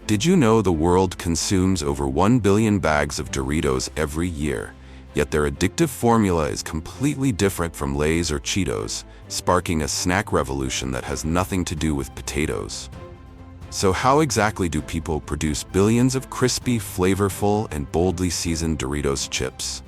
Did you know the world consumes over 1 billion bags of Doritos every year, yet their addictive formula is completely different from Lay's or Cheetos, sparking a snack revolution that has nothing to do with potatoes? So how exactly do people produce billions of crispy, flavorful, and boldly seasoned Doritos chips?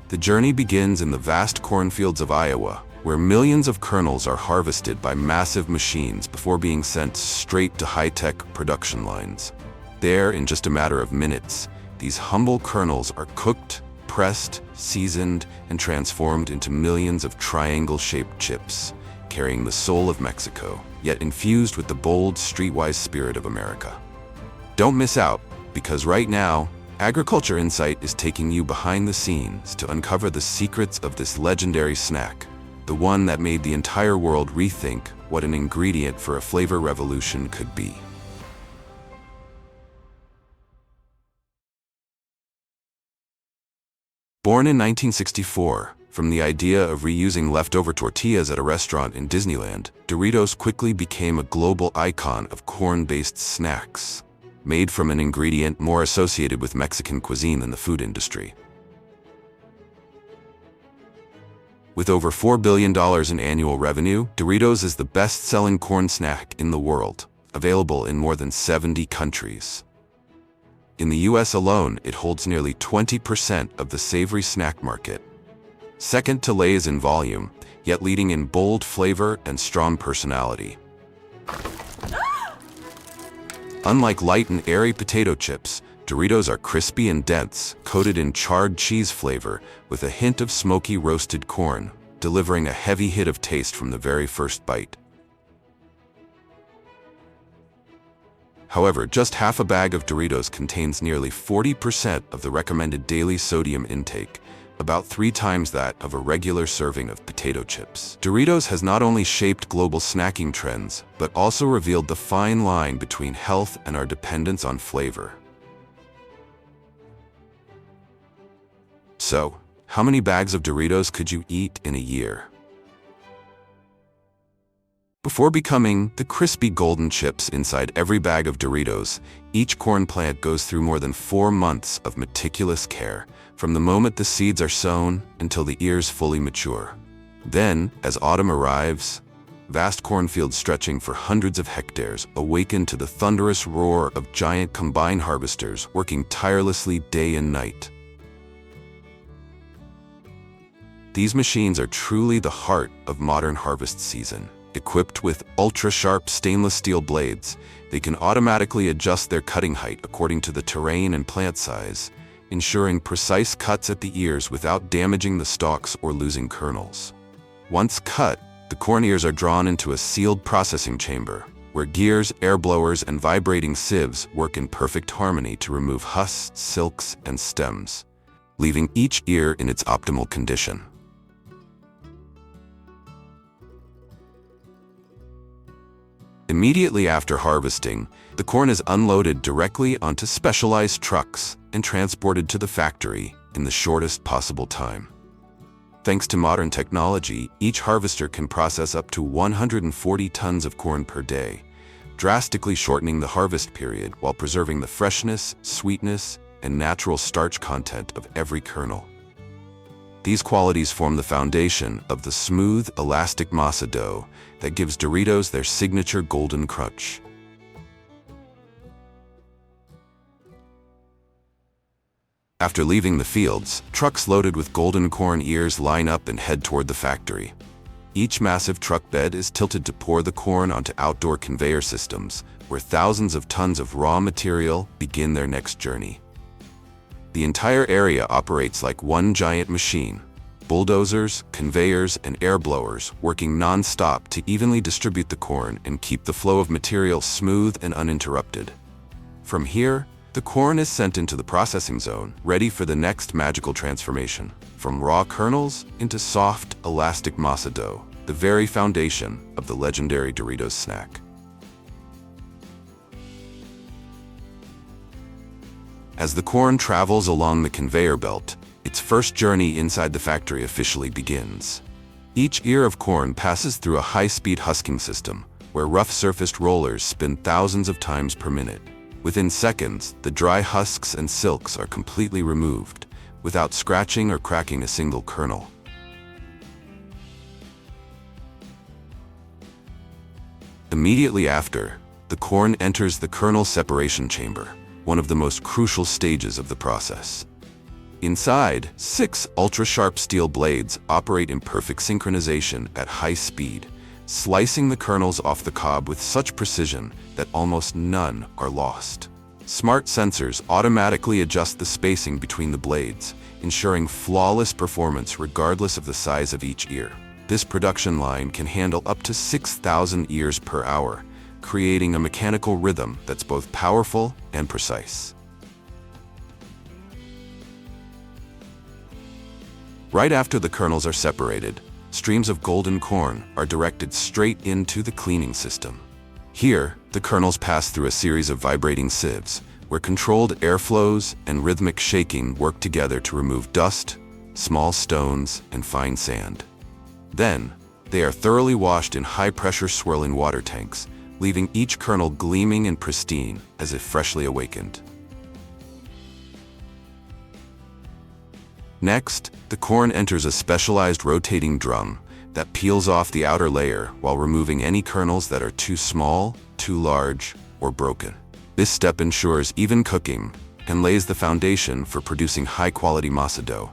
The journey begins in the vast cornfields of Iowa, where millions of kernels are harvested by massive machines before being sent straight to high-tech production lines. There, in just a matter of minutes, these humble kernels are cooked, pressed, seasoned, and transformed into millions of triangle-shaped chips, carrying the soul of Mexico, yet infused with the bold, streetwise spirit of America. Don't miss out, because right now, Agriculture Insight is taking you behind the scenes to uncover the secrets of this legendary snack, the one that made the entire world rethink what an ingredient for a flavor revolution could be. Born in 1964, from the idea of reusing leftover tortillas at a restaurant in Disneyland, Doritos quickly became a global icon of corn-based snacks, made from an ingredient more associated with Mexican cuisine than the food industry. With over $4 billion in annual revenue, Doritos is the best-selling corn snack in the world, available in more than 70 countries. In the US alone, it holds nearly 20% of the savory snack market. Second to Lay's in volume, yet leading in bold flavor and strong personality. Unlike light and airy potato chips, Doritos are crispy and dense, coated in charred cheese flavor with a hint of smoky roasted corn, delivering a heavy hit of taste from the very first bite. However, just half a bag of Doritos contains nearly 40% of the recommended daily sodium intake, about 3 times that of a regular serving of potato chips. Doritos has not only shaped global snacking trends, but also revealed the fine line between health and our dependence on flavor. So, how many bags of Doritos could you eat in a year? Before becoming the crispy golden chips inside every bag of Doritos, each corn plant goes through more than 4 months of meticulous care, from the moment the seeds are sown until the ears fully mature. Then, as autumn arrives, vast cornfields stretching for hundreds of hectares awaken to the thunderous roar of giant combine harvesters working tirelessly day and night. These machines are truly the heart of modern harvest season. Equipped with ultra-sharp stainless steel blades, they can automatically adjust their cutting height according to the terrain and plant size, ensuring precise cuts at the ears without damaging the stalks or losing kernels. Once cut, the corn ears are drawn into a sealed processing chamber, where gears, air blowers, and vibrating sieves work in perfect harmony to remove husks, silks, and stems, leaving each ear in its optimal condition. Immediately after harvesting, the corn is unloaded directly onto specialized trucks and transported to the factory in the shortest possible time. Thanks to modern technology, each harvester can process up to 140 tons of corn per day, drastically shortening the harvest period while preserving the freshness, sweetness, and natural starch content of every kernel. These qualities form the foundation of the smooth, elastic masa dough that gives Doritos their signature golden crunch. After leaving the fields, trucks loaded with golden corn ears line up and head toward the factory. Each massive truck bed is tilted to pour the corn onto outdoor conveyor systems, where thousands of tons of raw material begin their next journey. The entire area operates like one giant machine, bulldozers, conveyors, and air blowers working non-stop to evenly distribute the corn and keep the flow of material smooth and uninterrupted. From here, the corn is sent into the processing zone, ready for the next magical transformation, from raw kernels into soft, elastic masa dough, the very foundation of the legendary Doritos snack. As the corn travels along the conveyor belt, its first journey inside the factory officially begins. Each ear of corn passes through a high-speed husking system, where rough-surfaced rollers spin thousands of times per minute, Within seconds, the dry husks and silks are completely removed, without scratching or cracking a single kernel. Immediately after, the corn enters the kernel separation chamber, one of the most crucial stages of the process. Inside, 6 ultra-sharp steel blades operate in perfect synchronization at high speed, slicing the kernels off the cob with such precision that almost none are lost. Smart sensors automatically adjust the spacing between the blades, ensuring flawless performance regardless of the size of each ear. This production line can handle up to 6,000 ears per hour, creating a mechanical rhythm that's both powerful and precise. Right after the kernels are separated, streams of golden corn are directed straight into the cleaning system. Here, the kernels pass through a series of vibrating sieves, where controlled airflows and rhythmic shaking work together to remove dust, small stones, and fine sand. Then, they are thoroughly washed in high-pressure swirling water tanks, leaving each kernel gleaming and pristine as if freshly awakened. Next, the corn enters a specialized rotating drum that peels off the outer layer while removing any kernels that are too small, too large, or broken. This step ensures even cooking and lays the foundation for producing high-quality masa dough.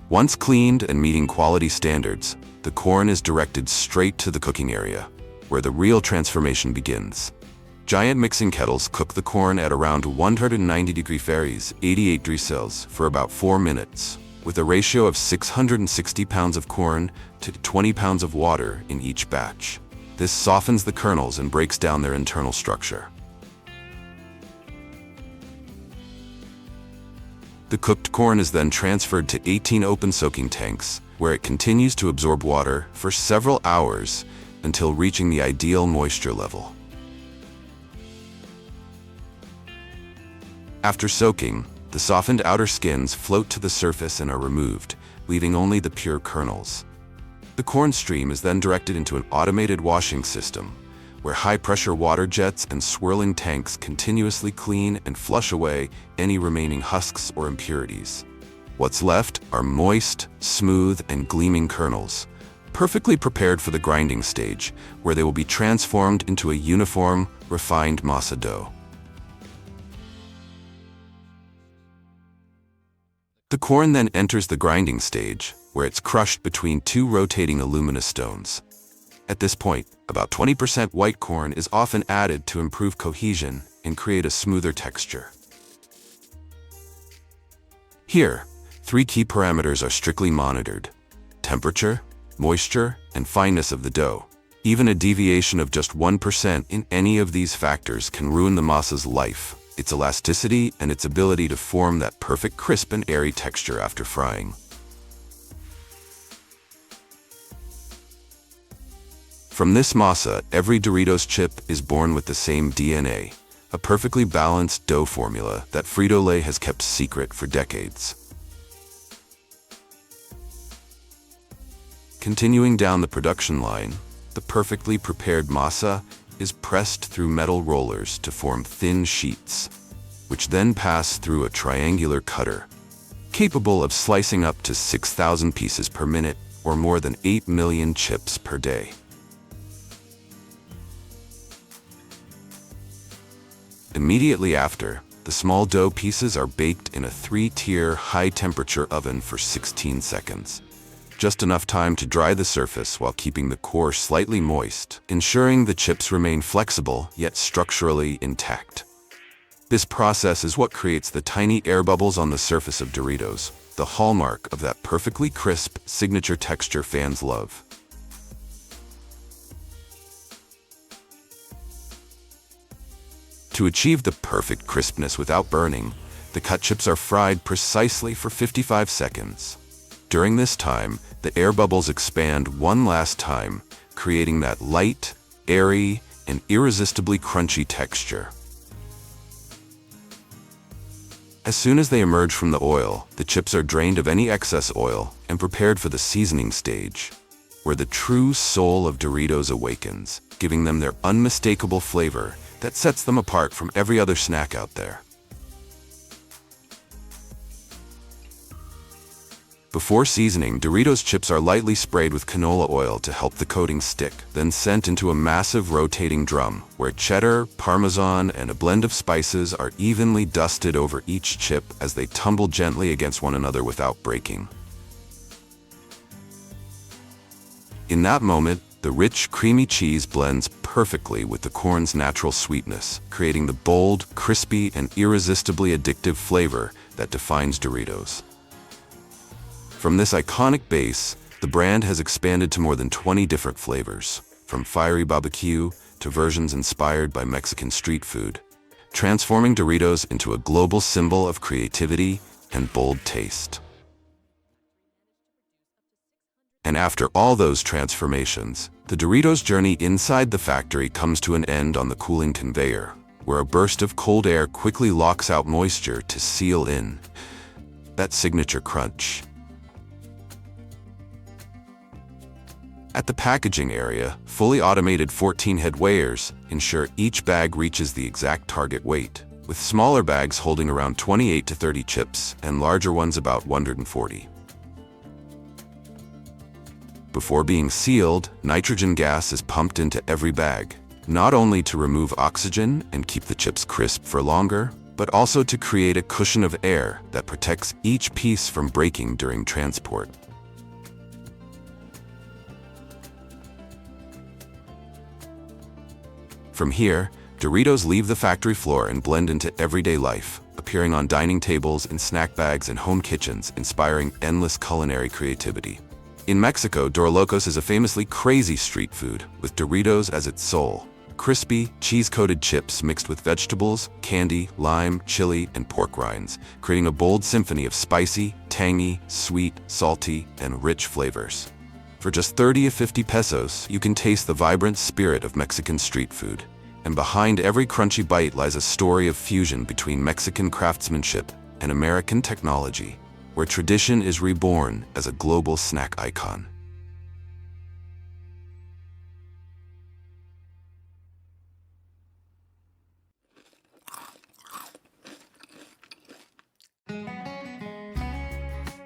Once cleaned and meeting quality standards, the corn is directed straight to the cooking area, where the real transformation begins. Giant mixing kettles cook the corn at around 190 degrees Fahrenheit, 88 degrees Celsius, for about 4 minutes, with a ratio of 660 pounds of corn to 20 pounds of water in each batch. This softens the kernels and breaks down their internal structure. The cooked corn is then transferred to 18 open soaking tanks, where it continues to absorb water for several hours until reaching the ideal moisture level. After soaking, the softened outer skins float to the surface and are removed, leaving only the pure kernels. The corn stream is then directed into an automated washing system, where high-pressure water jets and swirling tanks continuously clean and flush away any remaining husks or impurities. What's left are moist, smooth, and gleaming kernels, perfectly prepared for the grinding stage, where they will be transformed into a uniform, refined masa dough. The corn then enters the grinding stage, where it's crushed between 2 rotating alumina stones. At this point, about 20% white corn is often added to improve cohesion and create a smoother texture. Here, 3 key parameters are strictly monitored: temperature, moisture, and fineness of the dough. Even a deviation of just 1% in any of these factors can ruin the masa's life, its elasticity, and its ability to form that perfect crisp and airy texture after frying. From this masa, every Doritos chip is born with the same DNA, a perfectly balanced dough formula that Frito-Lay has kept secret for decades. Continuing down the production line, the perfectly prepared masa is pressed through metal rollers to form thin sheets, which then pass through a triangular cutter, capable of slicing up to 6,000 pieces per minute or more than 8 million chips per day. Immediately after, the small dough pieces are baked in a 3-tier high-temperature oven for 16 seconds. Just enough time to dry the surface while keeping the core slightly moist, ensuring the chips remain flexible yet structurally intact. This process is what creates the tiny air bubbles on the surface of Doritos, the hallmark of that perfectly crisp signature texture fans love. To achieve the perfect crispness without burning, the cut chips are fried precisely for 55 seconds. During this time, the air bubbles expand one last time, creating that light, airy, and irresistibly crunchy texture. As soon as they emerge from the oil, the chips are drained of any excess oil and prepared for the seasoning stage, where the true soul of Doritos awakens, giving them their unmistakable flavor that sets them apart from every other snack out there. Before seasoning, Doritos chips are lightly sprayed with canola oil to help the coating stick, then sent into a massive rotating drum, where cheddar, parmesan, and a blend of spices are evenly dusted over each chip as they tumble gently against one another without breaking. In that moment, the rich, creamy cheese blends perfectly with the corn's natural sweetness, creating the bold, crispy, and irresistibly addictive flavor that defines Doritos. From this iconic base, the brand has expanded to more than 20 different flavors, from fiery barbecue to versions inspired by Mexican street food, transforming Doritos into a global symbol of creativity and bold taste. And after all those transformations, the Doritos journey inside the factory comes to an end on the cooling conveyor, where a burst of cold air quickly locks out moisture to seal in that signature crunch. At the packaging area, fully automated 14-head weighers ensure each bag reaches the exact target weight, with smaller bags holding around 28 to 30 chips and larger ones about 140. Before being sealed, nitrogen gas is pumped into every bag, not only to remove oxygen and keep the chips crisp for longer, but also to create a cushion of air that protects each piece from breaking during transport. From here, Doritos leave the factory floor and blend into everyday life, appearing on dining tables, in snack bags, and home kitchens, inspiring endless culinary creativity. In Mexico, Doritos is a famously crazy street food, with Doritos as its soul. Crispy, cheese-coated chips mixed with vegetables, candy, lime, chili, and pork rinds, creating a bold symphony of spicy, tangy, sweet, salty, and rich flavors. For just 30 to 50 pesos, you can taste the vibrant spirit of Mexican street food. And behind every crunchy bite lies a story of fusion between Mexican craftsmanship and American technology, where tradition is reborn as a global snack icon.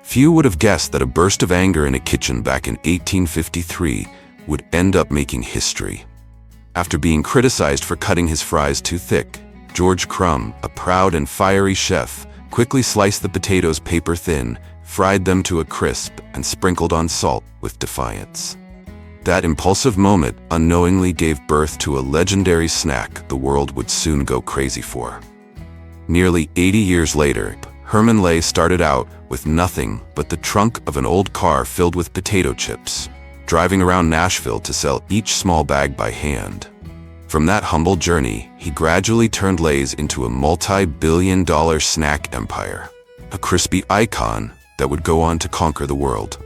Few would have guessed that a burst of anger in a kitchen back in 1853 would end up making history. After being criticized for cutting his fries too thick, George Crumb, a proud and fiery chef, quickly sliced the potatoes paper thin, fried them to a crisp, and sprinkled on salt with defiance. That impulsive moment unknowingly gave birth to a legendary snack the world would soon go crazy for. Nearly 80 years later, Herman Lay started out with nothing but the trunk of an old car filled with potato chips, driving around Nashville to sell each small bag by hand. From that humble journey, he gradually turned Lay's into a multi-billion-dollar snack empire, a crispy icon that would go on to conquer the world.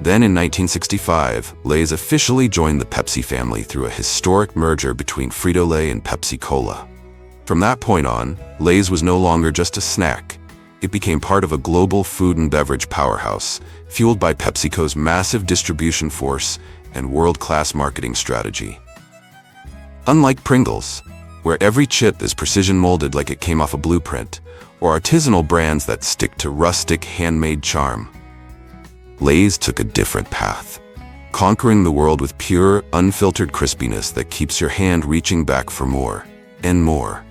Then in 1965, Lay's officially joined the Pepsi family through a historic merger between Frito-Lay and Pepsi-Cola. From that point on, Lay's was no longer just a snack. It became part of a global food and beverage powerhouse, fueled by PepsiCo's massive distribution force and world-class marketing strategy. Unlike Pringles, where every chip is precision molded like it came off a blueprint, or artisanal brands that stick to rustic, handmade charm, Lay's took a different path, conquering the world with pure, unfiltered crispiness that keeps your hand reaching back for more and more,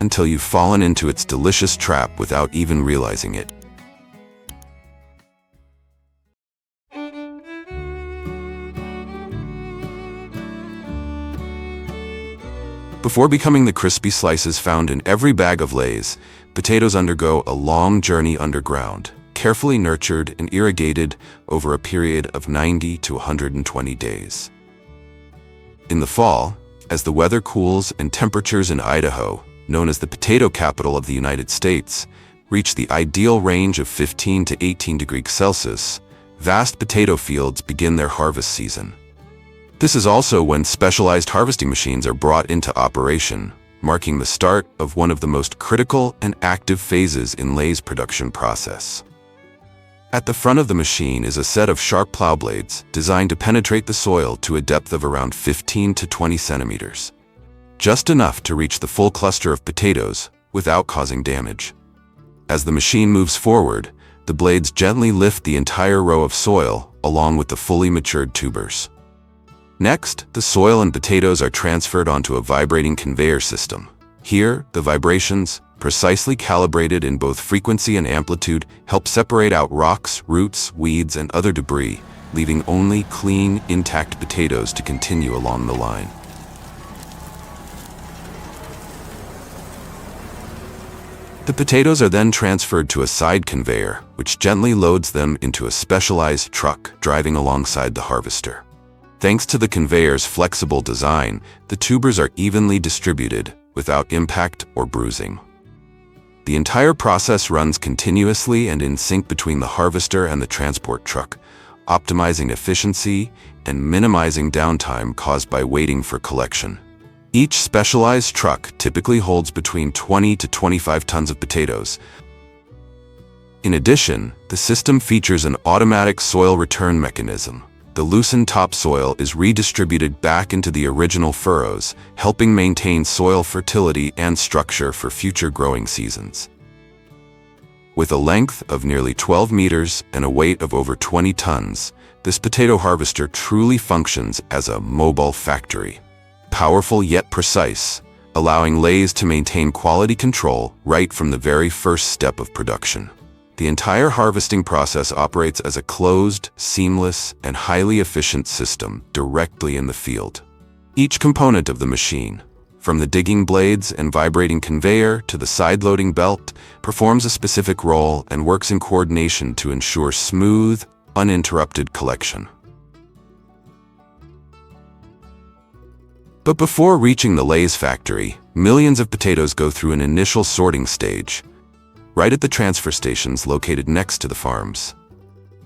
until you've fallen into its delicious trap without even realizing it. Before becoming the crispy slices found in every bag of Lay's, potatoes undergo a long journey underground, carefully nurtured and irrigated over a period of 90 to 120 days. In the fall, as the weather cools and temperatures in Idaho, known as the potato capital of the United States, reach the ideal range of 15 to 18 degrees Celsius, vast potato fields begin their harvest season. This is also when specialized harvesting machines are brought into operation, marking the start of one of the most critical and active phases in Lay's production process. At the front of the machine is a set of sharp plow blades designed to penetrate the soil to a depth of around 15 to 20 centimeters. Just enough to reach the full cluster of potatoes without causing damage. As the machine moves forward, the blades gently lift the entire row of soil along with the fully matured tubers. Next, the soil and potatoes are transferred onto a vibrating conveyor system. Here, the vibrations, precisely calibrated in both frequency and amplitude, help separate out rocks, roots, weeds, and other debris, leaving only clean, intact potatoes to continue along the line. The potatoes are then transferred to a side conveyor, which gently loads them into a specialized truck driving alongside the harvester. Thanks to the conveyor's flexible design, the tubers are evenly distributed without impact or bruising. The entire process runs continuously and in sync between the harvester and the transport truck, optimizing efficiency and minimizing downtime caused by waiting for collection. Each specialized truck typically holds between 20 to 25 tons of potatoes. In addition, the system features an automatic soil return mechanism. The loosened topsoil is redistributed back into the original furrows, helping maintain soil fertility and structure for future growing seasons. With a length of nearly 12 meters and a weight of over 20 tons, this potato harvester truly functions as a mobile factory. Powerful yet precise, allowing layers to maintain quality control right from the very first step of production. The entire harvesting process operates as a closed, seamless, and highly efficient system directly in the field. Each component of the machine, from the digging blades and vibrating conveyor to the side-loading belt, performs a specific role and works in coordination to ensure smooth, uninterrupted collection. But before reaching the Lay's factory, millions of potatoes go through an initial sorting stage, right at the transfer stations located next to the farms.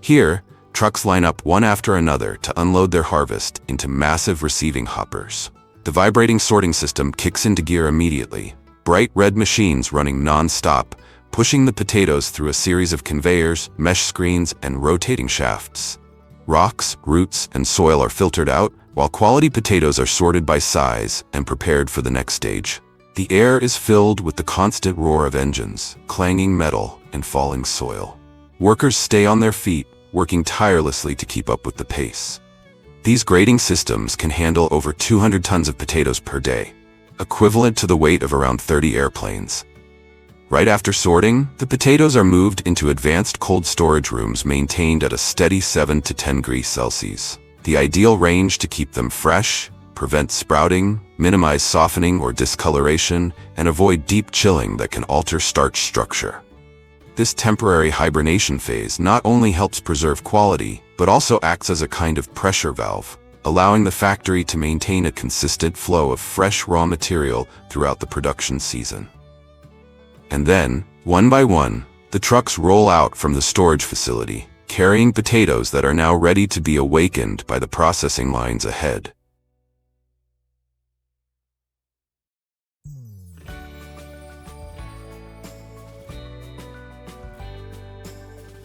Here, trucks line up one after another to unload their harvest into massive receiving hoppers. The vibrating sorting system kicks into gear immediately, bright red machines running non-stop, pushing the potatoes through a series of conveyors, mesh screens, and rotating shafts. Rocks, roots, and soil are filtered out, while quality potatoes are sorted by size and prepared for the next stage. The air is filled with the constant roar of engines, clanging metal, and falling soil. Workers stay on their feet, working tirelessly to keep up with the pace. These grading systems can handle over 200 tons of potatoes per day, equivalent to the weight of around 30 airplanes. Right after sorting, the potatoes are moved into advanced cold storage rooms maintained at a steady 7 to 10 degrees Celsius, the ideal range to keep them fresh, prevent sprouting, minimize softening or discoloration, and avoid deep chilling that can alter starch structure. This temporary hibernation phase not only helps preserve quality, but also acts as a kind of pressure valve, allowing the factory to maintain a consistent flow of fresh raw material throughout the production season. And then, one by one, the trucks roll out from the storage facility, carrying potatoes that are now ready to be awakened by the processing lines ahead.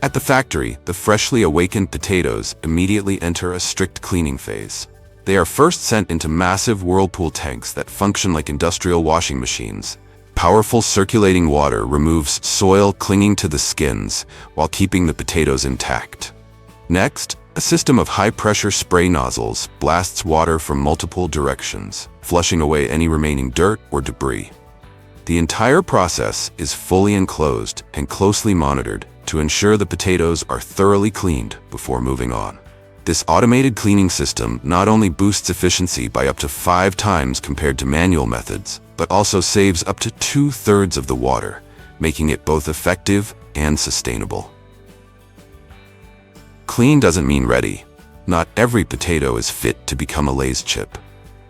At the factory, the freshly awakened potatoes immediately enter a strict cleaning phase. They are first sent into massive whirlpool tanks that function like industrial washing machines. Powerful circulating water removes soil clinging to the skins while keeping the potatoes intact. Next, a system of high-pressure spray nozzles blasts water from multiple directions, flushing away any remaining dirt or debris. The entire process is fully enclosed and closely monitored to ensure the potatoes are thoroughly cleaned before moving on. This automated cleaning system not only boosts efficiency by up to 5 times compared to manual methods, but also saves up to 2/3 of the water, making it both effective and sustainable. Clean doesn't mean ready. Not every potato is fit to become a Lay's chip.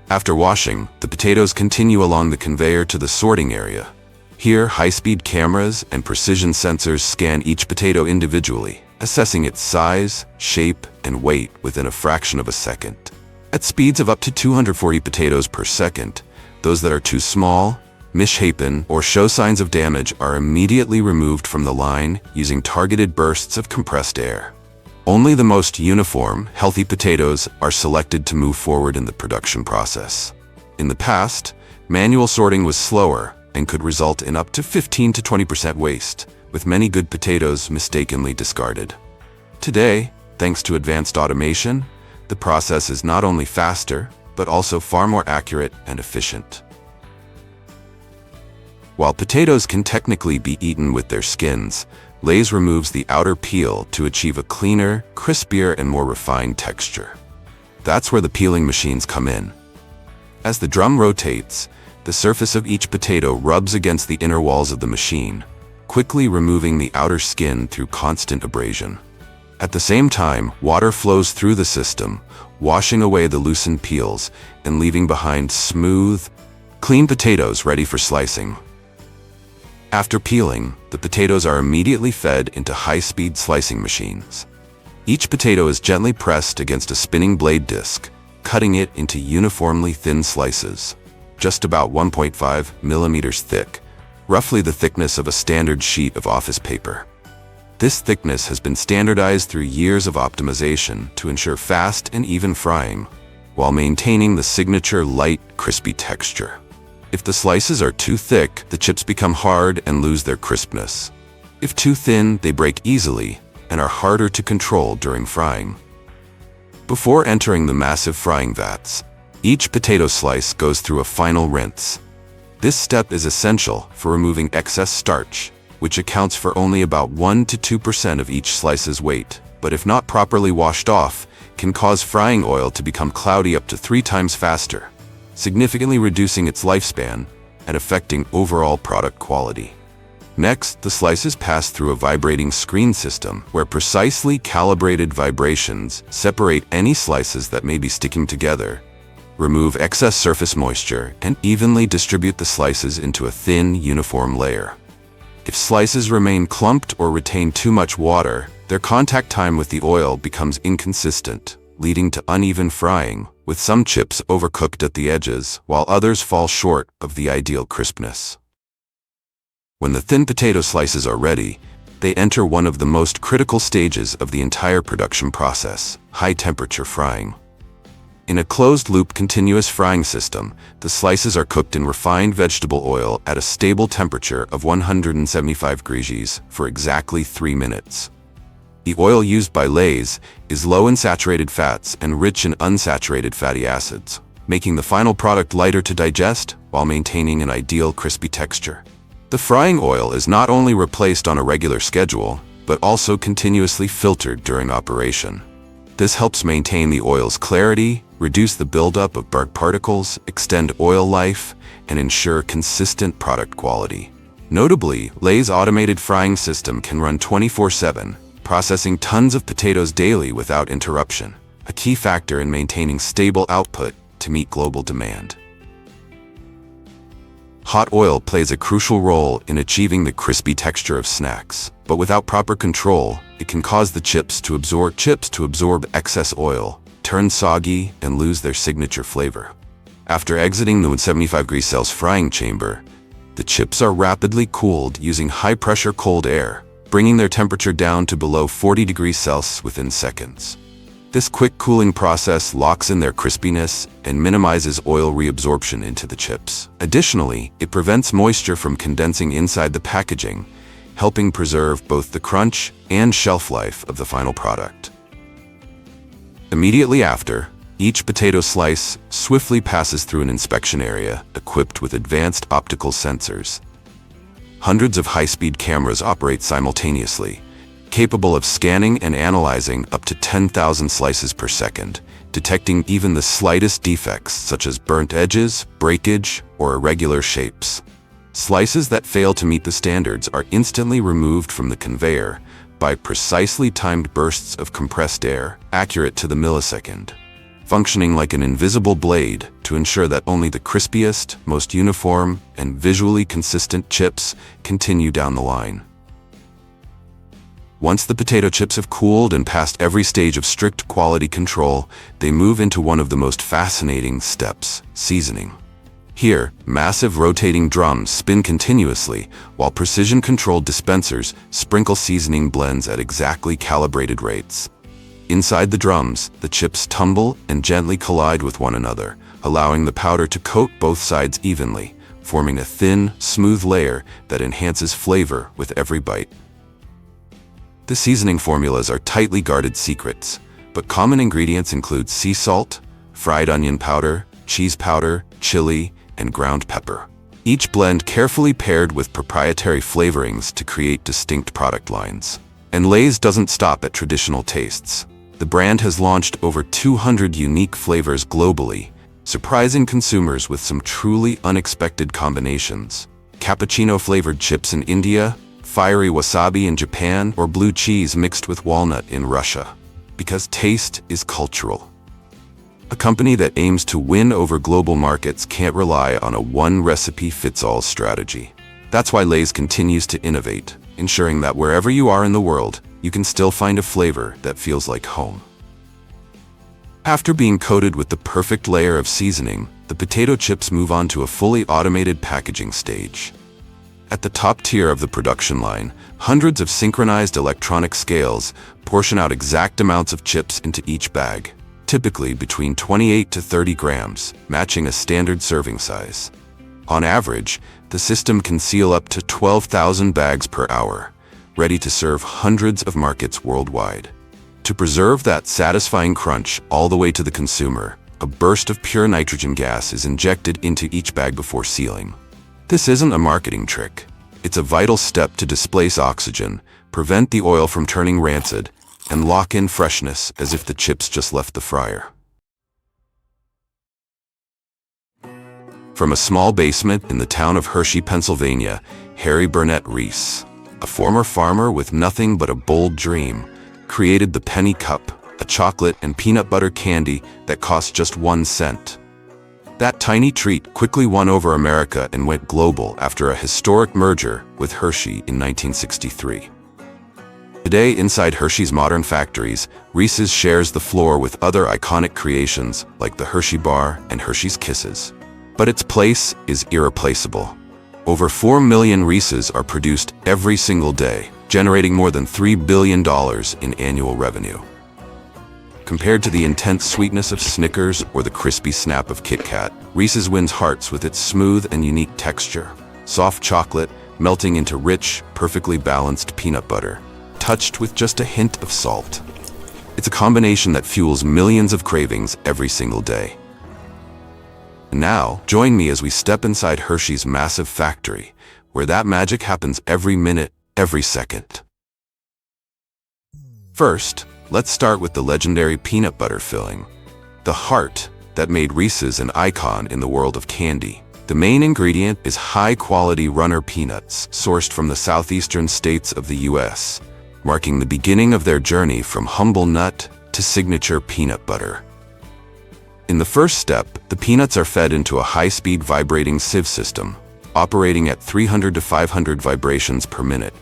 After washing, the potatoes continue along the conveyor to the sorting area. Here, high-speed cameras and precision sensors scan each potato individually, assessing its size, shape, and weight within a fraction of a second. At speeds of up to 240 potatoes per second, those that are too small, misshapen, or show signs of damage are immediately removed from the line using targeted bursts of compressed air. Only the most uniform, healthy potatoes are selected to move forward in the production process. In the past, manual sorting was slower and could result in up to 15 to 20% waste, with many good potatoes mistakenly discarded. Today, thanks to advanced automation, the process is not only faster, but also far more accurate and efficient. While potatoes can technically be eaten with their skins, Lay's removes the outer peel to achieve a cleaner, crispier, and more refined texture. That's where the peeling machines come in. As the drum rotates, the surface of each potato rubs against the inner walls of the machine, quickly removing the outer skin through constant abrasion. At the same time, water flows through the system, washing away the loosened peels and leaving behind smooth, clean potatoes ready for slicing. After peeling, the potatoes are immediately fed into high-speed slicing machines. Each potato is gently pressed against a spinning blade disc, cutting it into uniformly thin slices, just about 1.5 millimeters thick, roughly the thickness of a standard sheet of office paper. This thickness has been standardized through years of optimization to ensure fast and even frying, while maintaining the signature light, crispy texture. If the slices are too thick, the chips become hard and lose their crispness. If too thin, they break easily and are harder to control during frying. Before entering the massive frying vats, each potato slice goes through a final rinse. This step is essential for removing excess starch, which accounts for only about 1 to 2% of each slice's weight, but if not properly washed off, can cause frying oil to become cloudy up to 3 times faster, significantly reducing its lifespan and affecting overall product quality. Next, the slices pass through a vibrating screen system where precisely calibrated vibrations separate any slices that may be sticking together, remove excess surface moisture, and evenly distribute the slices into a thin, uniform layer. If slices remain clumped or retain too much water, their contact time with the oil becomes inconsistent, leading to uneven frying, with some chips overcooked at the edges, while others fall short of the ideal crispness. When the thin potato slices are ready, they enter one of the most critical stages of the entire production process, high-temperature frying. In a closed-loop continuous frying system, the slices are cooked in refined vegetable oil at a stable temperature of 175 degrees for exactly 3 minutes. The oil used by Lay's is low in saturated fats and rich in unsaturated fatty acids, making the final product lighter to digest while maintaining an ideal crispy texture. The frying oil is not only replaced on a regular schedule, but also continuously filtered during operation. This helps maintain the oil's clarity, reduce the buildup of burnt particles, extend oil life, and ensure consistent product quality. Notably, Lay's automated frying system can run 24/7, processing tons of potatoes daily without interruption, a key factor in maintaining stable output to meet global demand. Hot oil plays a crucial role in achieving the crispy texture of snacks, but without proper control, it can cause the chips to absorb excess oil, turn soggy, and lose their signature flavor. After exiting the 75°C frying chamber, the chips are rapidly cooled using high-pressure cold air, bringing their temperature down to below 40°C within seconds. This quick cooling process locks in their crispiness and minimizes oil reabsorption into the chips. Additionally, it prevents moisture from condensing inside the packaging, helping preserve both the crunch and shelf life of the final product. Immediately after, each potato slice swiftly passes through an inspection area equipped with advanced optical sensors. Hundreds of high-speed cameras operate simultaneously, capable of scanning and analyzing up to 10,000 slices per second, detecting even the slightest defects such as burnt edges, breakage, or irregular shapes. Slices that fail to meet the standards are instantly removed from the conveyor by precisely timed bursts of compressed air, accurate to the millisecond, functioning like an invisible blade to ensure that only the crispiest, most uniform, and visually consistent chips continue down the line. Once the potato chips have cooled and passed every stage of strict quality control, they move into one of the most fascinating steps, seasoning. Here, massive rotating drums spin continuously, while precision-controlled dispensers sprinkle seasoning blends at exactly calibrated rates. Inside the drums, the chips tumble and gently collide with one another, allowing the powder to coat both sides evenly, forming a thin, smooth layer that enhances flavor with every bite. The seasoning formulas are tightly guarded secrets, but common ingredients include sea salt, fried onion powder, cheese powder, chili, and ground pepper. Each blend carefully paired with proprietary flavorings to create distinct product lines. And Lay's doesn't stop at traditional tastes. The brand has launched over 200 unique flavors globally, surprising consumers with some truly unexpected combinations. Cappuccino-flavored chips in India, fiery wasabi in Japan, or blue cheese mixed with walnut in Russia. Because taste is cultural. A company that aims to win over global markets can't rely on a one-recipe-fits-all strategy. That's why Lay's continues to innovate, ensuring that wherever you are in the world, you can still find a flavor that feels like home. After being coated with the perfect layer of seasoning, the potato chips move on to a fully automated packaging stage. At the top tier of the production line, hundreds of synchronized electronic scales portion out exact amounts of chips into each bag, typically between 28 to 30 grams, matching a standard serving size. On average, the system can seal up to 12,000 bags per hour, ready to serve hundreds of markets worldwide. To preserve that satisfying crunch all the way to the consumer, a burst of pure nitrogen gas is injected into each bag before sealing. This isn't a marketing trick. It's a vital step to displace oxygen, prevent the oil from turning rancid, and lock in freshness as if the chips just left the fryer. From a small basement in the town of Hershey, Pennsylvania, Harry Burnett Reese, a former farmer with nothing but a bold dream, created the Penny Cup, a chocolate and peanut butter candy that cost just 1 cent. That tiny treat quickly won over America and went global after a historic merger with Hershey in 1963. Today, inside Hershey's modern factories, Reese's shares the floor with other iconic creations like the Hershey Bar and Hershey's Kisses. But its place is irreplaceable. Over 4 million Reese's are produced every single day, generating more than $3 billion in annual revenue. Compared to the intense sweetness of Snickers or the crispy snap of Kit Kat, Reese's wins hearts with its smooth and unique texture. Soft chocolate melting into rich, perfectly balanced peanut butter, touched with just a hint of salt. It's a combination that fuels millions of cravings every single day. And now, join me as we step inside Hershey's massive factory, where that magic happens every minute, every second. First, let's start with the legendary peanut butter filling, the heart that made Reese's an icon in the world of candy. The main ingredient is high-quality runner peanuts sourced from the southeastern states of the U.S., marking the beginning of their journey from humble nut to signature peanut butter. In the first step, the peanuts are fed into a high-speed vibrating sieve system, operating at 300 to 500 vibrations per minute.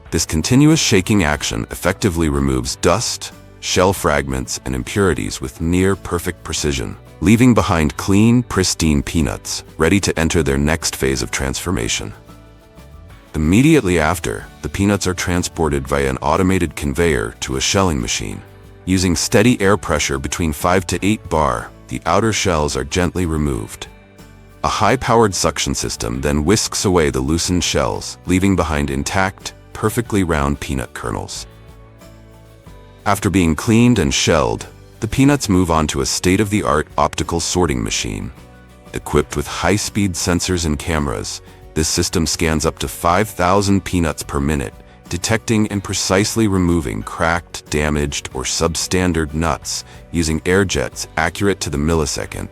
This continuous shaking action effectively removes dust, shell fragments, and impurities with near-perfect precision, leaving behind clean, pristine peanuts, ready to enter their next phase of transformation. Immediately after, the peanuts are transported via an automated conveyor to a shelling machine. Using steady air pressure between 5 to 8 bar, the outer shells are gently removed. A high-powered suction system then whisks away the loosened shells, leaving behind intact, perfectly round peanut kernels. After being cleaned and shelled, the peanuts move on to a state-of-the-art optical sorting machine. Equipped with high-speed sensors and cameras, this system scans up to 5,000 peanuts per minute, detecting and precisely removing cracked, damaged, or substandard nuts using air jets accurate to the millisecond,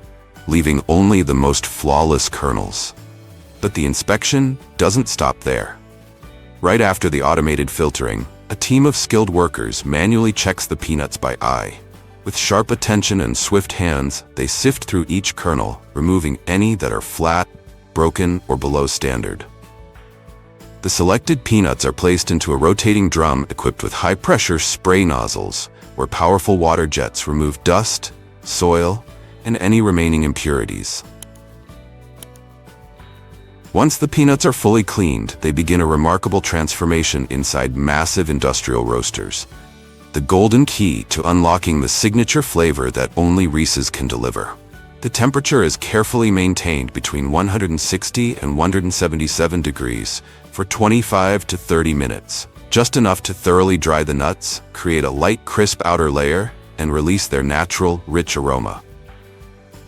leaving only the most flawless kernels. But the inspection doesn't stop there. Right after the automated filtering, a team of skilled workers manually checks the peanuts by eye. With sharp attention and swift hands, they sift through each kernel, removing any that are flat, broken, or below standard. The selected peanuts are placed into a rotating drum equipped with high-pressure spray nozzles, where powerful water jets remove dust, soil, and any remaining impurities. Once the peanuts are fully cleaned, they begin a remarkable transformation inside massive industrial roasters. The golden key to unlocking the signature flavor that only Reese's can deliver. The temperature is carefully maintained between 160 and 177 degrees for 25 to 30 minutes, just enough to thoroughly dry the nuts, create a light, crisp outer layer, and release their natural, rich aroma.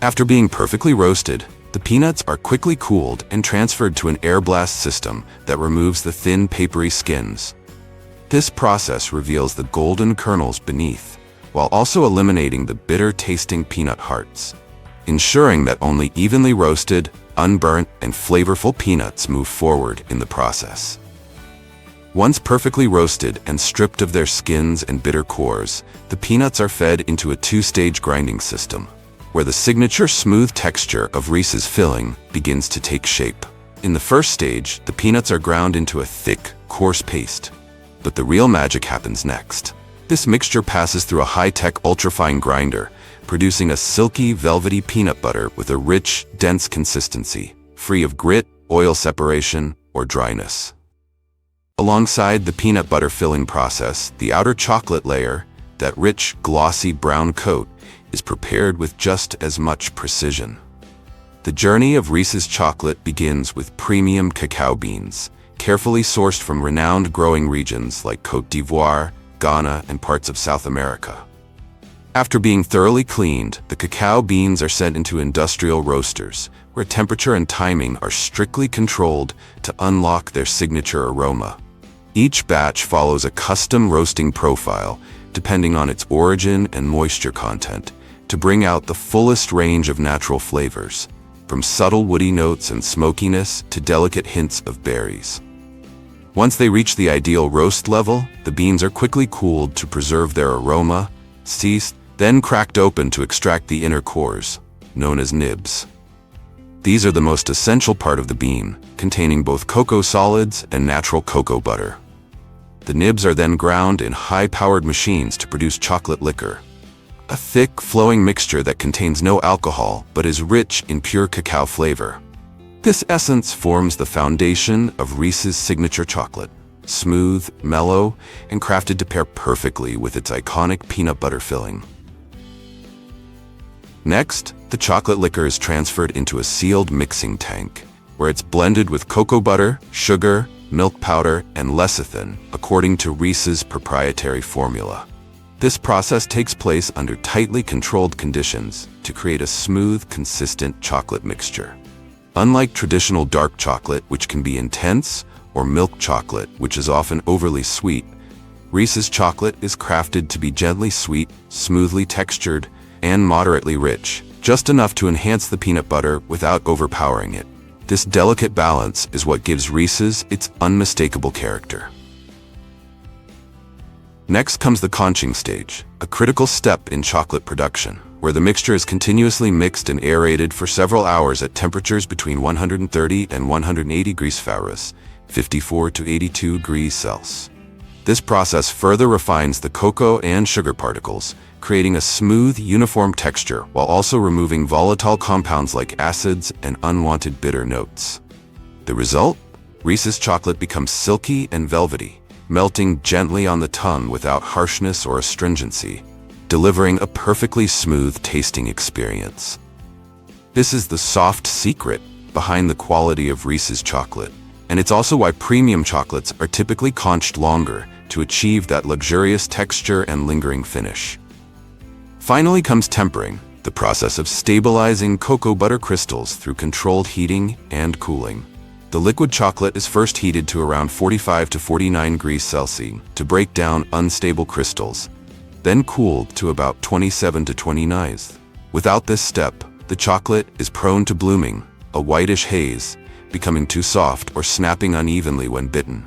After being perfectly roasted, the peanuts are quickly cooled and transferred to an air blast system that removes the thin, papery skins. This process reveals the golden kernels beneath, while also eliminating the bitter-tasting peanut hearts, ensuring that only evenly roasted, unburnt, and flavorful peanuts move forward in the process. Once perfectly roasted and stripped of their skins and bitter cores, the peanuts are fed into a two-stage grinding system, where the signature smooth texture of Reese's filling begins to take shape. In the first stage, the peanuts are ground into a thick, coarse paste. But the real magic happens next. This mixture passes through a high-tech ultrafine grinder, producing a silky, velvety peanut butter with a rich, dense consistency, free of grit, oil separation, or dryness. Alongside the peanut butter filling process, the outer chocolate layer, that rich, glossy brown coat, is prepared with just as much precision. The journey of Reese's chocolate begins with premium cacao beans, carefully sourced from renowned growing regions like Côte d'Ivoire, Ghana, and parts of South America. After being thoroughly cleaned, the cacao beans are sent into industrial roasters, where temperature and timing are strictly controlled to unlock their signature aroma. Each batch follows a custom roasting profile, depending on its origin and moisture content, to bring out the fullest range of natural flavors, from subtle woody notes and smokiness to delicate hints of berries. Once they reach the ideal roast level, the beans are quickly cooled to preserve their aroma, then cracked open to extract the inner cores, known as nibs. These are the most essential part of the bean, containing both cocoa solids and natural cocoa butter. The nibs are then ground in high-powered machines to produce chocolate liquor, a thick, flowing mixture that contains no alcohol but is rich in pure cacao flavor. This essence forms the foundation of Reese's signature chocolate, smooth, mellow, and crafted to pair perfectly with its iconic peanut butter filling. Next, the chocolate liquor is transferred into a sealed mixing tank, where it's blended with cocoa butter, sugar, milk powder, and lecithin, according to Reese's proprietary formula. This process takes place under tightly controlled conditions to create a smooth, consistent chocolate mixture. Unlike traditional dark chocolate, which can be intense, or milk chocolate, which is often overly sweet, Reese's chocolate is crafted to be gently sweet, smoothly textured, and moderately rich, just enough to enhance the peanut butter without overpowering it. This delicate balance is what gives Reese's its unmistakable character. Next comes the conching stage, a critical step in chocolate production, where the mixture is continuously mixed and aerated for several hours at temperatures between 130 and 180 degrees Fahrenheit, 54 to 82 degrees Celsius. This process further refines the cocoa and sugar particles, creating a smooth, uniform texture while also removing volatile compounds like acids and unwanted bitter notes. The result? Reese's chocolate becomes silky and velvety, melting gently on the tongue without harshness or astringency, delivering a perfectly smooth tasting experience. This is the soft secret behind the quality of Reese's chocolate, and it's also why premium chocolates are typically conched longer to achieve that luxurious texture and lingering finish. Finally comes tempering, the process of stabilizing cocoa butter crystals through controlled heating and cooling. The liquid chocolate is first heated to around 45 to 49 degrees Celsius to break down unstable crystals, then cooled to about 27 to 29. Without this step, the chocolate is prone to blooming, a whitish haze, becoming too soft or snapping unevenly when bitten.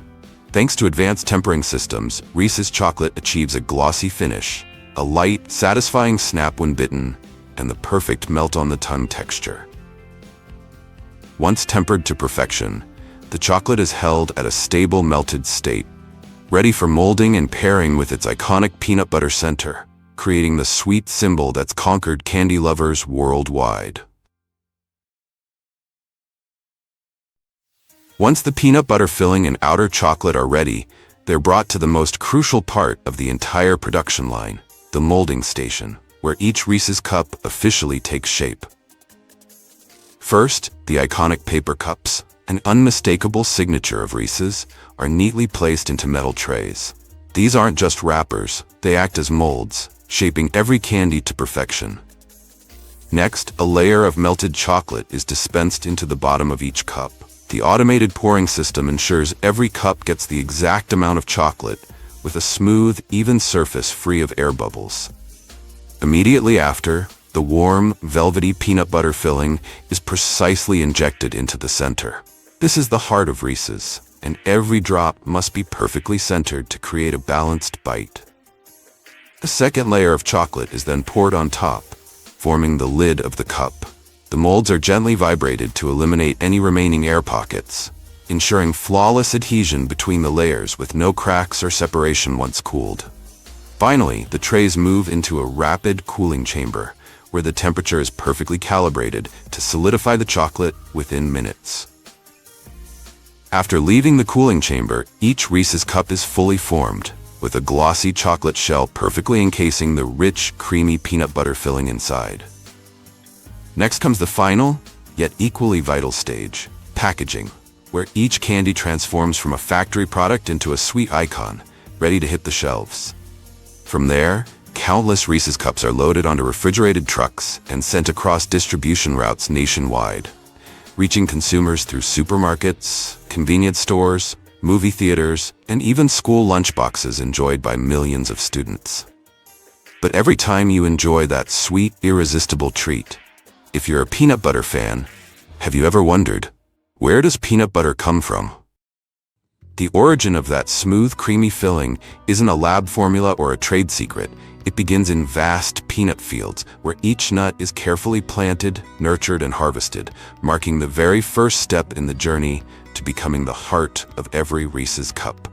Thanks to advanced tempering systems, Reese's chocolate achieves a glossy finish, a light, satisfying snap when bitten, and the perfect melt-on-the-tongue texture. Once tempered to perfection, the chocolate is held at a stable melted state, ready for molding and pairing with its iconic peanut butter center, creating the sweet symbol that's conquered candy lovers worldwide. Once the peanut butter filling and outer chocolate are ready, they're brought to the most crucial part of the entire production line, the molding station, where each Reese's cup officially takes shape. First, the iconic paper cups, an unmistakable signature of Reese's, are neatly placed into metal trays. These aren't just wrappers, they act as molds, shaping every candy to perfection. Next, a layer of melted chocolate is dispensed into the bottom of each cup. The automated pouring system ensures every cup gets the exact amount of chocolate, with a smooth, even surface free of air bubbles. Immediately after, the warm, velvety peanut butter filling is precisely injected into the center. This is the heart of Reese's, and every drop must be perfectly centered to create a balanced bite. A second layer of chocolate is then poured on top, forming the lid of the cup. The molds are gently vibrated to eliminate any remaining air pockets, ensuring flawless adhesion between the layers with no cracks or separation once cooled. Finally, the trays move into a rapid cooling chamber, where the temperature is perfectly calibrated to solidify the chocolate within minutes. After leaving the cooling chamber, each Reese's cup is fully formed, with a glossy chocolate shell perfectly encasing the rich, creamy peanut butter filling inside. Next comes the final, yet equally vital stage, packaging, where each candy transforms from a factory product into a sweet icon, ready to hit the shelves. From there, countless Reese's cups are loaded onto refrigerated trucks and sent across distribution routes nationwide, reaching consumers through supermarkets, convenience stores, movie theaters, and even school lunchboxes enjoyed by millions of students. But every time you enjoy that sweet, irresistible treat, if you're a peanut butter fan, have you ever wondered, where does peanut butter come from? The origin of that smooth, creamy filling isn't a lab formula or a trade secret. It begins in vast peanut fields, where each nut is carefully planted, nurtured, and harvested, marking the very first step in the journey to becoming the heart of every Reese's cup.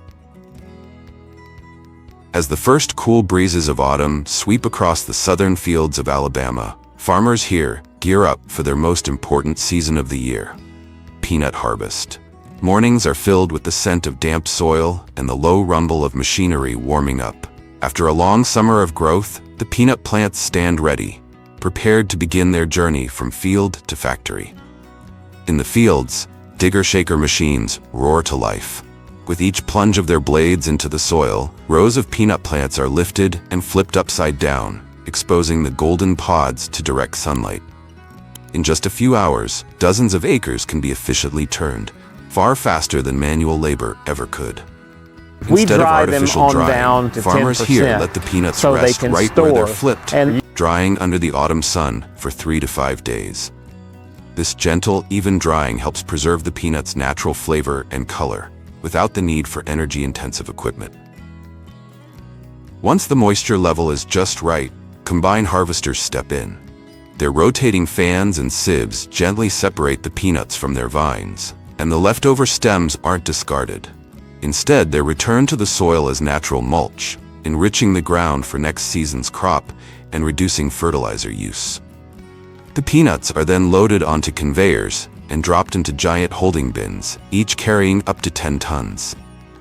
As the first cool breezes of autumn sweep across the southern fields of Alabama, farmers here gear up for their most important season of the year, peanut harvest. Mornings are filled with the scent of damp soil and the low rumble of machinery warming up. After a long summer of growth, the peanut plants stand ready, prepared to begin their journey from field to factory. In the fields, digger-shaker machines roar to life. With each plunge of their blades into the soil, rows of peanut plants are lifted and flipped upside down, exposing the golden pods to direct sunlight. In just a few hours, dozens of acres can be efficiently turned, far faster than manual labor ever could. Instead of artificial drying, farmers here let the peanuts rest right where they're flipped, drying under the autumn sun for 3 to 5 days. This gentle, even drying helps preserve the peanuts' natural flavor and color, without the need for energy-intensive equipment. Once the moisture level is just right, combine harvesters step in. Their rotating fans and sieves gently separate the peanuts from their vines, and the leftover stems aren't discarded. Instead, they're returned to the soil as natural mulch, enriching the ground for next season's crop and reducing fertilizer use. The peanuts are then loaded onto conveyors and dropped into giant holding bins, each carrying up to 10 tons.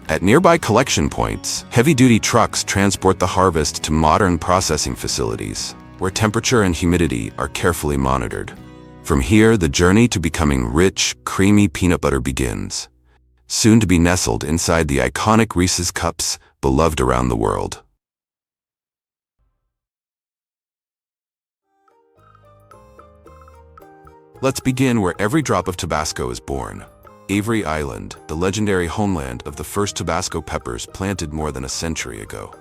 At nearby collection points, heavy-duty trucks transport the harvest to modern processing facilities, where temperature and humidity are carefully monitored. From here, the journey to becoming rich, creamy peanut butter begins, soon to be nestled inside the iconic Reese's cups beloved around the world. Let's begin where every drop of Tabasco is born. Avery Island, the legendary homeland of the first Tabasco peppers planted more than a century ago.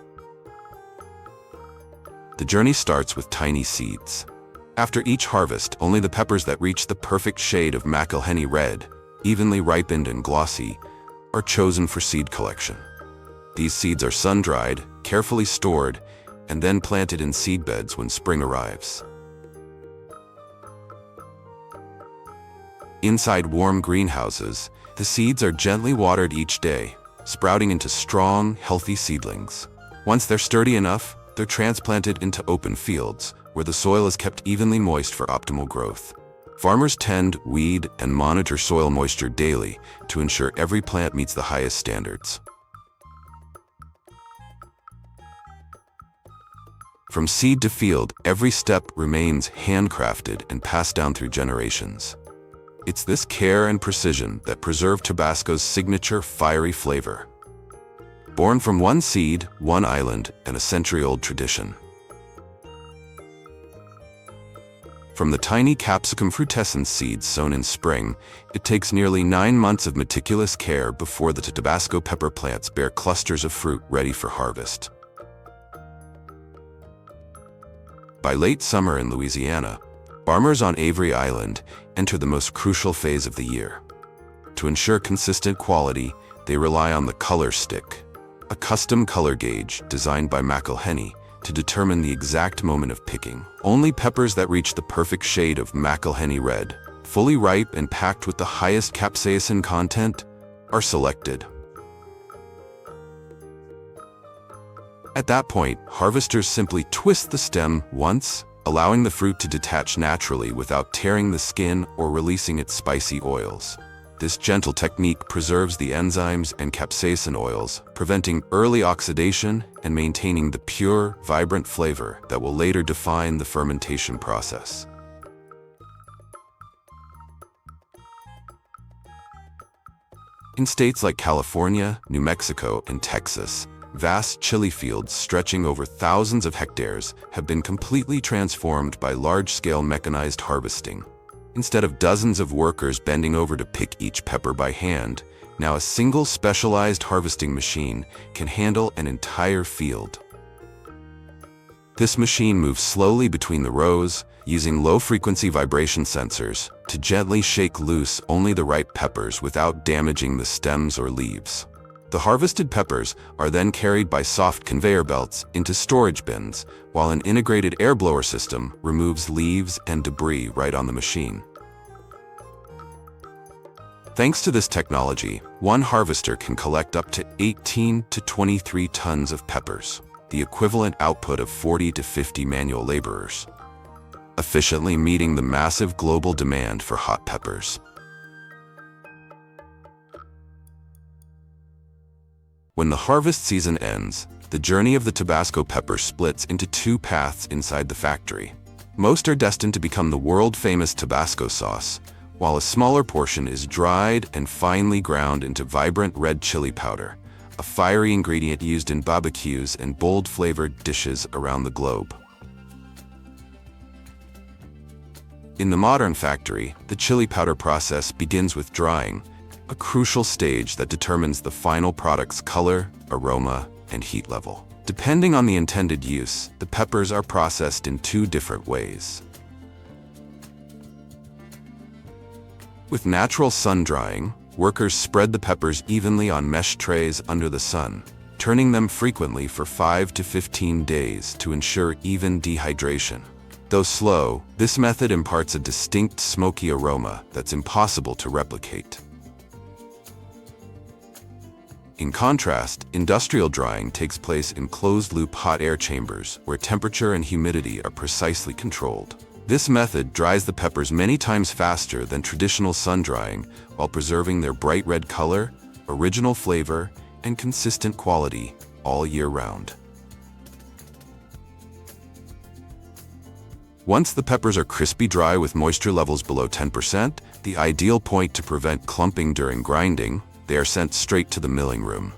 The journey starts with tiny seeds. After each harvest, only the peppers that reach the perfect shade of McElhenney red, evenly ripened and glossy, are chosen for seed collection. These seeds are sun-dried, carefully stored, and then planted in seed beds when spring arrives. Inside warm greenhouses, the seeds are gently watered each day, sprouting into strong, healthy seedlings. Once they're sturdy enough, they're transplanted into open fields, where the soil is kept evenly moist for optimal growth. Farmers tend, weed, and monitor soil moisture daily to ensure every plant meets the highest standards. From seed to field, every step remains handcrafted and passed down through generations. It's this care and precision that preserve Tabasco's signature fiery flavor. Born from one seed, one island, and a century-old tradition. From the tiny capsicum frutescens seeds sown in spring, it takes nearly 9 months of meticulous care before the Tabasco pepper plants bear clusters of fruit ready for harvest. By late summer in Louisiana, farmers on Avery Island enter the most crucial phase of the year. To ensure consistent quality, they rely on the color stick, a custom color gauge designed by McElhenney to determine the exact moment of picking. Only peppers that reach the perfect shade of McElhenney red, fully ripe and packed with the highest capsaicin content, are selected. At that point, harvesters simply twist the stem once, allowing the fruit to detach naturally without tearing the skin or releasing its spicy oils. This gentle technique preserves the enzymes and capsaicin oils, preventing early oxidation and maintaining the pure, vibrant flavor that will later define the fermentation process. In states like California, New Mexico, and Texas, vast chili fields stretching over thousands of hectares have been completely transformed by large-scale mechanized harvesting. Instead of dozens of workers bending over to pick each pepper by hand, now a single specialized harvesting machine can handle an entire field. This machine moves slowly between the rows, using low-frequency vibration sensors to gently shake loose only the ripe peppers without damaging the stems or leaves. The harvested peppers are then carried by soft conveyor belts into storage bins, while an integrated air blower system removes leaves and debris right on the machine. Thanks to this technology, one harvester can collect up to 18 to 23 tons of peppers, the equivalent output of 40 to 50 manual laborers, efficiently meeting the massive global demand for hot peppers. When the harvest season ends, the journey of the Tabasco pepper splits into 2 paths inside the factory. Most are destined to become the world-famous Tabasco sauce, while a smaller portion is dried and finely ground into vibrant red chili powder, a fiery ingredient used in barbecues and bold-flavored dishes around the globe. In the modern factory, the chili powder process begins with drying, a crucial stage that determines the final product's color, aroma, and heat level. Depending on the intended use, the peppers are processed in 2 different ways. With natural sun drying, workers spread the peppers evenly on mesh trays under the sun, turning them frequently for 5 to 15 days to ensure even dehydration. Though slow, this method imparts a distinct smoky aroma that's impossible to replicate. In contrast, industrial drying takes place in closed-loop hot air chambers where temperature and humidity are precisely controlled. This method dries the peppers many times faster than traditional sun drying while preserving their bright red color, original flavor, and consistent quality all year round. Once the peppers are crispy dry with moisture levels below 10%, the ideal point to prevent clumping during grinding, they are sent straight to the milling room.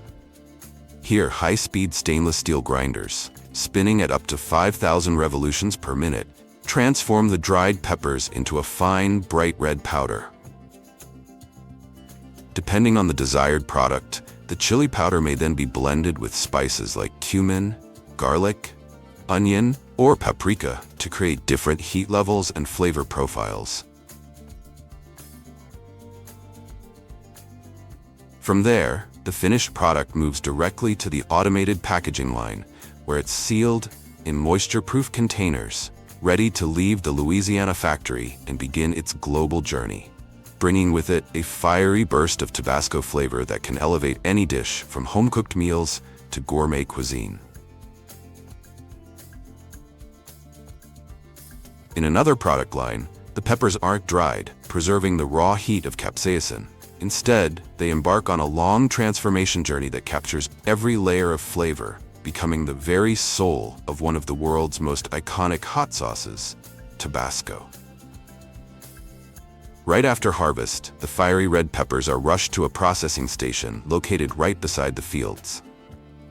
Here, high-speed stainless steel grinders, spinning at up to 5,000 revolutions per minute, transform the dried peppers into a fine, bright red powder. Depending on the desired product, the chili powder may then be blended with spices like cumin, garlic, onion, or paprika to create different heat levels and flavor profiles. From there, the finished product moves directly to the automated packaging line, where it's sealed in moisture-proof containers, ready to leave the Louisiana factory and begin its global journey, bringing with it a fiery burst of Tabasco flavor that can elevate any dish from home-cooked meals to gourmet cuisine. In another product line, The peppers aren't dried, preserving the raw heat of capsaicin. Instead, they embark on a long transformation journey that captures every layer of flavor, becoming the very soul of one of the world's most iconic hot sauces, Tabasco. Right after harvest, the fiery red peppers are rushed to a processing station located right beside the fields.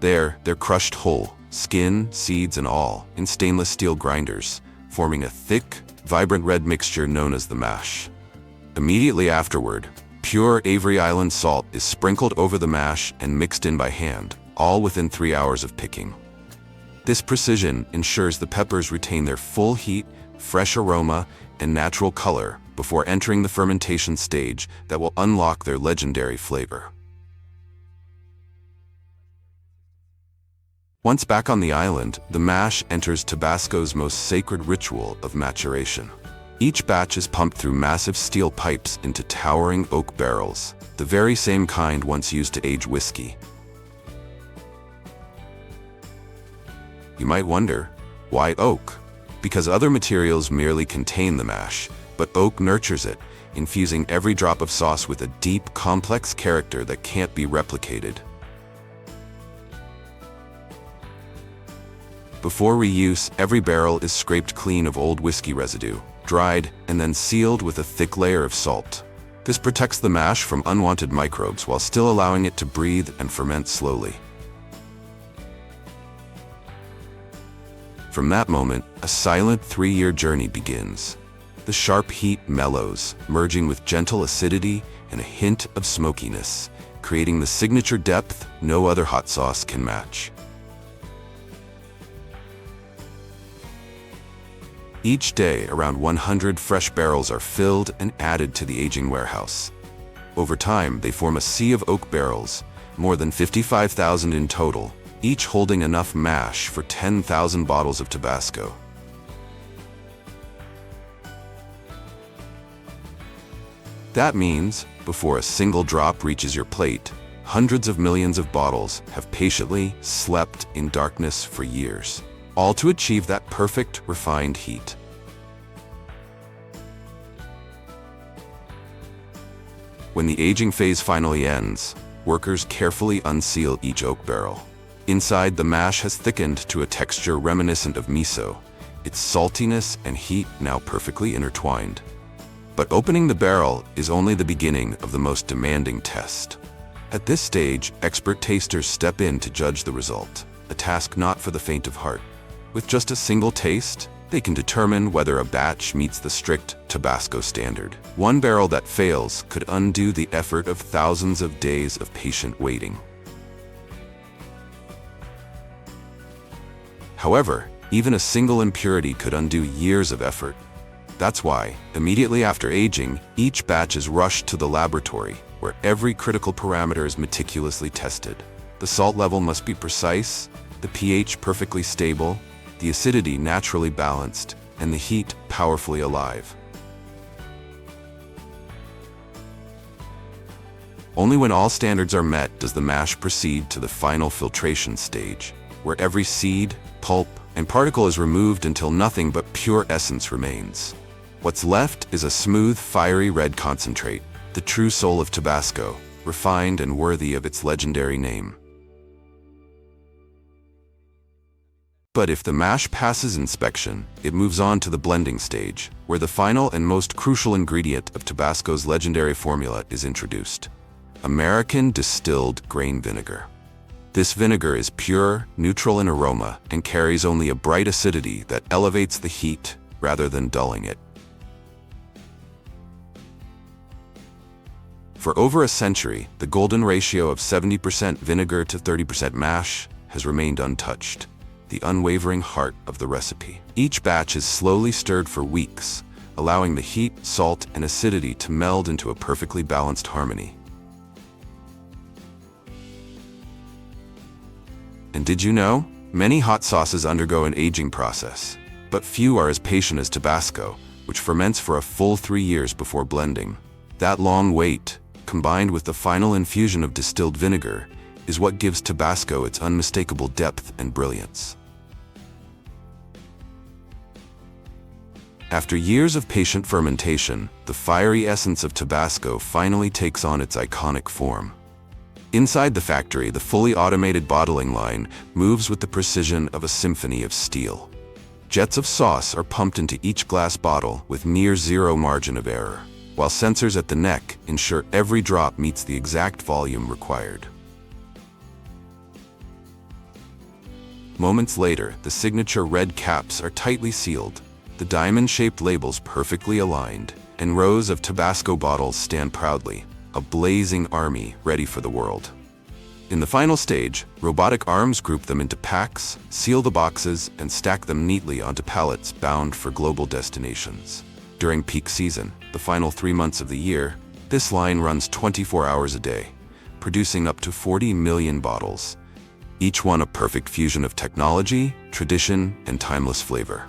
There, they're crushed whole, skin, seeds, and all, in stainless steel grinders, forming a thick, vibrant red mixture known as the mash. Immediately afterward, pure Avery Island salt is sprinkled over the mash and mixed in by hand, all within 3 hours of picking. This precision ensures the peppers retain their full heat, fresh aroma, and natural color before entering the fermentation stage that will unlock their legendary flavor. Once back on the island, the mash enters Tabasco's most sacred ritual of maturation. Each batch is pumped through massive steel pipes into towering oak barrels, the very same kind once used to age whiskey. You might wonder, why oak? Because other materials merely contain the mash, but oak nurtures it, infusing every drop of sauce with a deep, complex character that can't be replicated. Before reuse, every barrel is scraped clean of old whiskey residue, dried, and then sealed with a thick layer of salt. This protects the mash from unwanted microbes while still allowing it to breathe and ferment slowly. From that moment, a silent 3-year journey begins. The sharp heat mellows, merging with gentle acidity and a hint of smokiness, creating the signature depth no other hot sauce can match. Each day, around 100 fresh barrels are filled and added to the aging warehouse. Over time, they form a sea of oak barrels, more than 55,000 in total, each holding enough mash for 10,000 bottles of Tabasco. That means, before a single drop reaches your plate, hundreds of millions of bottles have patiently slept in darkness for years, all to achieve that perfect, refined heat. When the aging phase finally ends, workers carefully unseal each oak barrel. Inside, the mash has thickened to a texture reminiscent of miso, its saltiness and heat now perfectly intertwined. But opening the barrel is only the beginning of the most demanding test. At this stage, expert tasters step in to judge the result, a task not for the faint of heart. With just a single taste, they can determine whether a batch meets the strict Tabasco standard. One barrel that fails could undo the effort of thousands of days of patient waiting. However, even a single impurity could undo years of effort. That's why, immediately after aging, each batch is rushed to the laboratory, where every critical parameter is meticulously tested. The salt level must be precise, the pH perfectly stable, the acidity naturally balanced, and the heat powerfully alive. Only when all standards are met does the mash proceed to the final filtration stage, where every seed, pulp, and particle is removed until nothing but pure essence remains. What's left is a smooth, fiery red concentrate, the true soul of Tabasco, refined and worthy of its legendary name. But if the mash passes inspection, it moves on to the blending stage, where the final and most crucial ingredient of Tabasco's legendary formula is introduced: American distilled grain vinegar. This vinegar is pure, neutral in aroma, and carries only a bright acidity that elevates the heat rather than dulling it. For over a century, the golden ratio of 70% vinegar to 30% mash has remained untouched, the unwavering heart of the recipe. Each batch is slowly stirred for weeks, allowing the heat, salt, and acidity to meld into a perfectly balanced harmony. And did you know? Many hot sauces undergo an aging process, but few are as patient as Tabasco, which ferments for a full 3 years before blending. That long wait, combined with the final infusion of distilled vinegar, is what gives Tabasco its unmistakable depth and brilliance. After years of patient fermentation, the fiery essence of Tabasco finally takes on its iconic form. Inside the factory, the fully automated bottling line moves with the precision of a symphony of steel. Jets of sauce are pumped into each glass bottle with near zero margin of error, while sensors at the neck ensure every drop meets the exact volume required. Moments later, the signature red caps are tightly sealed, the diamond-shaped labels perfectly aligned, and rows of Tabasco bottles stand proudly, a blazing army ready for the world. In the final stage, robotic arms group them into packs, seal the boxes, and stack them neatly onto pallets bound for global destinations. During peak season, the final 3 months of the year, this line runs 24 hours a day, producing up to 40 million bottles, each one a perfect fusion of technology, tradition, and timeless flavor.